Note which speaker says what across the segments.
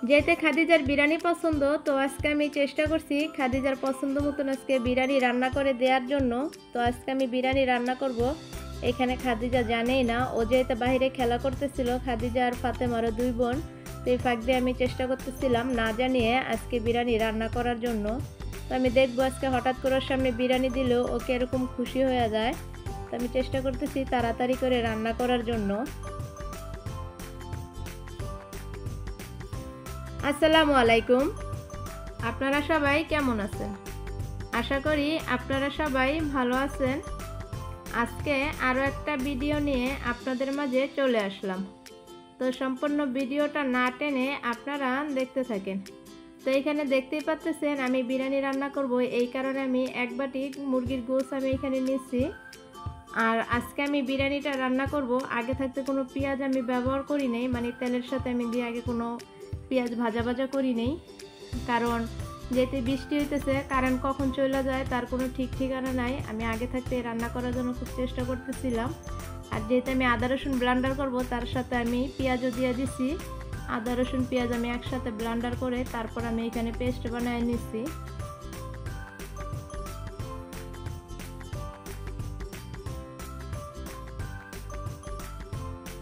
Speaker 1: যেতে খাদিজার বিরিয়ানি পছন্দ, তো আজকে আমি চেষ্টা করছি খাদিজার পছন্দ মতন আজকে বিরিয়ানি রান্না করে দেওয়ার জন্য। তো আজকে আমি বিরিয়ানি রান্না করব। এখানে খাদিজা জানেই না, ও যেতে বাইরে খেলা করতেছিল, খাদিজা আর ফাতেমারও দুই বোন। তো এই ফাঁক দিয়ে আমি চেষ্টা করতেছিলাম না জানিয়ে আজকে বিরিয়ানি রান্না করার জন্য। তো আমি দেখবো আজকে হঠাৎ করে ওর সামনে বিরিয়ানি দিলেও ওকে এরকম খুশি হয়ে যায়। তো আমি চেষ্টা করতেছি তাড়াতাড়ি করে রান্না করার জন্য। আসসালামু আলাইকুম, আপনারা সবাই কেমন আছেন? আশা করি আপনারা সবাই ভালো আছেন। আজকে আরও একটা ভিডিও নিয়ে আপনাদের মাঝে চলে আসলাম। তো সম্পূর্ণ ভিডিওটা না টেনে আপনারা দেখতে থাকেন। তো এখানে দেখতেই পাচ্ছেন আমি বিরিয়ানি রান্না করব, এই কারণে আমি এক বাটি মুরগির গোশ আমি এখানে নিচ্ছি। আর আজকে আমি বিরিয়ানিটা রান্না করব, আগে থাকতে কোনো পেঁয়াজ আমি ব্যবহার করি নাই, মানে তেলের সাথে আমি দিয়ে আগে কোনো পেঁয়াজ ভাজা করি নেই। কারণ যেতে বৃষ্টি হইতেছে, কারেন্ট কখন চলে যায় তার কোনো ঠিক ঠিকানা নাই। আমি আগে থাকতে রান্না করার জন্য খুব চেষ্টা করতেছিলাম। আর যেহেতু আমি আদা রসুন ব্লেন্ডার করব, তার সাথে আমি পেঁয়াজও দিয়ে দিছি। আদা রসুন পেঁয়াজ আমি একসাথে ব্লেন্ডার করে তারপর আমি এখানে পেস্ট বানিয়ে নিচ্ছি।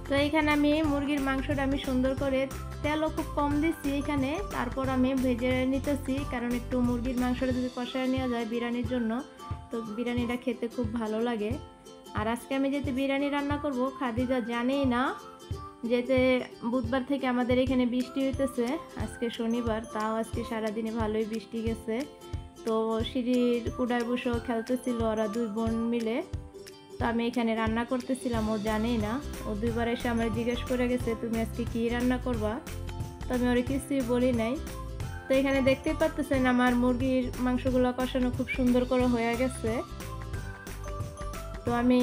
Speaker 1: তো এখানে আমি মুরগির মাংসটা আমি সুন্দর করে তেলও খুব কম দিচ্ছি এখানে, তারপর আমি ভেজে নিতেছি। কারণ একটু মুরগির মাংসটা যদি কষায় নেওয়া যায় বিরিয়ানির জন্য, তো বিরিয়ানিটা খেতে খুব ভালো লাগে। আর আজকে আমি যেতে বিরিয়ানি রান্না করব, খাদিজা জানেই না। যেতে বুধবার থেকে আমাদের এখানে বৃষ্টি হইতেছে, আজকে শনিবার, তাও আজকে সারাদিনে ভালোই বৃষ্টি গেছে। তো সিঁড়ির কুড়ায় বসেও খেলতেছিল ওরা দুই বোন মিলে। তো আমি এখানে রান্না করতেছিলাম, ও জানেই না। ও দুইবার এসে আমার জিজ্ঞেস করে গেছে তুমি আজকে কী রান্না করবা। তো আমি ওর কিছুই বলি নাই। তো এখানে দেখতেই পাচ্ছেন আমার মুরগির মাংসগুলো কষানো খুব সুন্দর করে হয়ে গেছে। তো আমি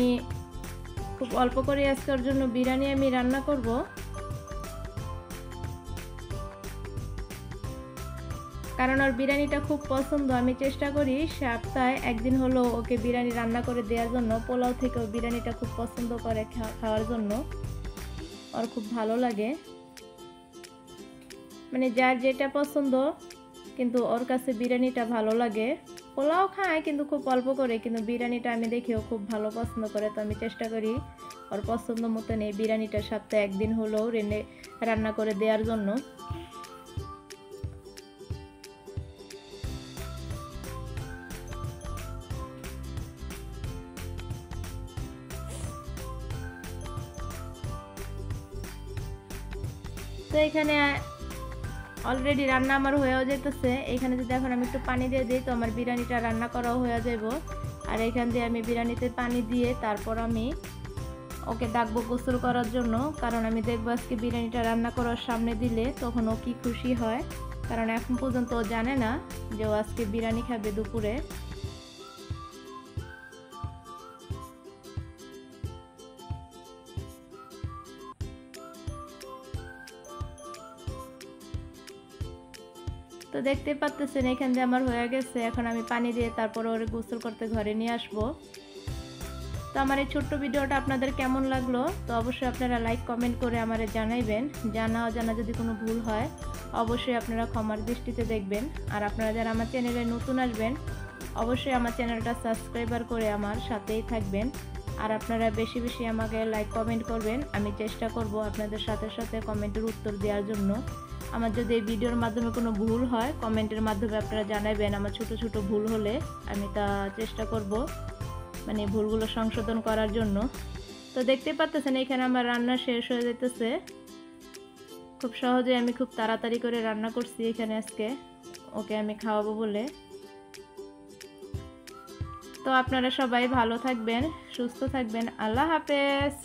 Speaker 1: খুব অল্প করে আজকের জন্য বিরিয়ানি আমি রান্না করব। কারণ ওর বিরিয়ানিটা খুব পছন্দ। আমি চেষ্টা করি সপ্তাহে একদিন হলো ওকে বিরিয়ানি রান্না করে দেওয়ার জন্য। পোলাও থেকে ও বিরিয়ানিটা খুব পছন্দ করে খাওয়ার জন্য, ওর খুব ভালো লাগে। মানে যার যেটা পছন্দ, কিন্তু ওর কাছে বিরিয়ানিটা ভালো লাগে। পোলাও খায় কিন্তু খুব অল্প করে, কিন্তু বিরিয়ানিটা আমি দেখেও খুব ভালো পছন্দ করে। তো আমি চেষ্টা করি ওর পছন্দ মতন এই বিরিয়ানিটা সপ্তাহে একদিন হলেও রান্না করে দেওয়ার জন্য। তো এখানে অলরেডি রান্না আমার হয়েও যেতেছে। এখানে যদি এখন আমি একটু পানি দিয়ে দিই তো আমার বিরিয়ানিটা রান্না করাও হয়ে যাব। আর এখান দিয়ে আমি বিরিয়ানিতে পানি দিয়ে তারপর আমি ওকে ডাকবো গোসল করার জন্য। কারণ আমি দেখবো আজকে বিরিয়ানিটা রান্না করার সামনে দিলে তখন ও কি খুশি হয়। কারণ এখন পর্যন্ত ও জানে না যে ও আজকে বিরিয়ানি খাবে দুপুরে। তো দেখতে পাচ্ছেন এখান দিয়ে আমার হয়ে গেছে। এখন আমি পানি দিয়ে তারপর ওর গোসল করতে ঘরে নিয়ে আসবো। তো আমার এই ছোট্ট ভিডিওটা আপনাদের কেমন লাগলো তো অবশ্যই আপনারা লাইক কমেন্ট করে আমারে জানাইবেন। জানা যদি কোনো ভুল হয় অবশ্যই আপনারা ক্ষমার দৃষ্টিতে দেখবেন। আর আপনারা যারা আমার চ্যানেলে নতুন আসবেন অবশ্যই আমার চ্যানেলটা সাবস্ক্রাইবার করে আমার সাথেই থাকবেন। আর আপনারা বেশি বেশি আমাকে লাইক কমেন্ট করবেন। আমি চেষ্টা করব আপনাদের সাথে সাথে কমেন্টের উত্তর দেওয়ার জন্য। আমার যদি এই ভিডিওর মাধ্যমে কোনো ভুল হয় কমেন্টের মাধ্যমে আপনারা জানাবেন। আমার ছোট ছোট ভুল হলে আমি তা চেষ্টা করব মানে ভুলগুলো সংশোধন করার জন্য। তো দেখতে পাচ্ছেন এখানে আমার রান্না শেষ হয়ে যেতেছে। খুব সহজে আমি খুব তাড়াতাড়ি করে রান্না করছি এখানে আজকে ওকে আমি খাওয়াবো বলে। তো আপনারা সবাই ভালো থাকবেন, সুস্থ থাকবেন। আল্লাহ হাফেজ।